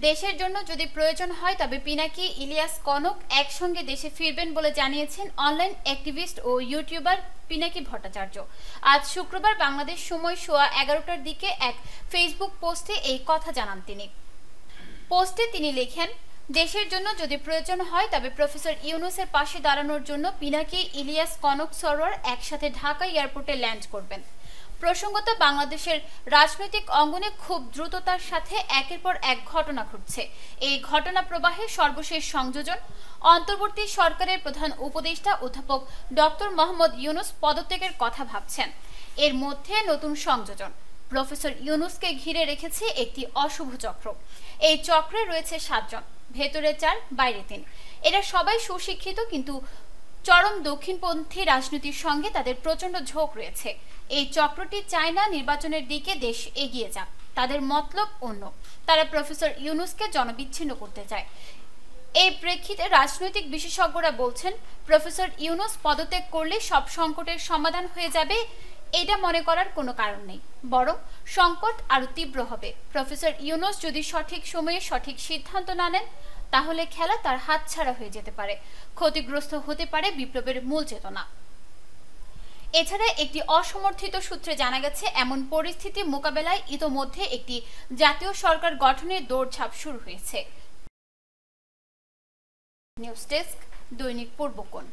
দেশের জন্য যদি প্রয়োজন হয় তবে পিনাকি, ইলিয়াস, কনক একসঙ্গে দেশে ফিরবেন বলে জানিয়েছেন অনলাইন অ্যাক্টিভিস্ট ও ইউটিউবার পিনাকি ভট্টাচার্য। আজ শুক্রবার বাংলাদেশ সময় সোয়া 11টার দিকে এক ফেসবুক পোস্টে এই কথা জানান তিনি। পোস্টে তিনি লেখেন, দেশের জন্য যদি প্রয়োজন হয় তবে প্রফেসর ইউনূসের পাশে দাঁড়ানোর জন্য পিনাকি, ইলিয়াস, কনক সরোয়ার একসাথে ঢাকা এয়ারপোর্টে ল্যান্ড করবেন। প্রসঙ্গত, বাংলাদেশের রাজনৈতিক অঙ্গনে খুব দ্রুততার সাথে একের পর এক ঘটনা ঘটছে। এই ঘটনা প্রবাহে সর্বশেষ সংযোজন, অন্তর্বর্তী সরকারের প্রধান উপদেষ্টা অধ্যাপক ডক্টর মোহাম্মদ ইউনূস পদত্যাগের কথা ভাবছেন। এর মধ্যে নতুন সংযোজন, প্রফেসর ইউনূসকে ঘিরে রেখেছে একটি অশুভ চক্র। এই চক্রে রয়েছে 7 জন, ভেতরে 4, বাইরে 3। এরা সবাই সুশিক্ষিত, কিন্তু চরম দক্ষিণপন্থী রাজনীতির সঙ্গে তাদের প্রচন্ড ঝোঁক রয়েছে। এই চক্রটি চায় না নির্বাচনের দিকে দেশ এগিয়ে যাক। তাদের মতলব অন্য, তারা প্রফেসর ইউনূসকে জনবিচ্ছিন্ন করতে চায়। এই প্রেক্ষিতে রাজনৈতিক বিশেষজ্ঞরা বলছেন, প্রফেসর ইউনূস পদত্যাগ করলে সব সংকটের সমাধান হয়ে যাবে এটা মনে করার কোনো কারণ নেই, বরং সংকট আরো তীব্র হবে। প্রফেসর ইউনূস যদি সঠিক সময়ে সঠিক সিদ্ধান্ত না নেন তাহলে খেলা তার হাতছাড়া হয়ে যেতে পারে, ক্ষতিগ্রস্ত হতে পারে বিপ্লবের মূল চেতনা। এছাড়া একটি অসমর্থিত সূত্রে জানা গেছে, এমন পরিস্থিতি মোকাবেলায় ইতোমধ্যে একটি জাতীয় সরকার গঠনের দৌড়ঝাঁপ শুরু হয়েছে। নিউজ ডেস্ক, দৈনিক পূর্বকোণ।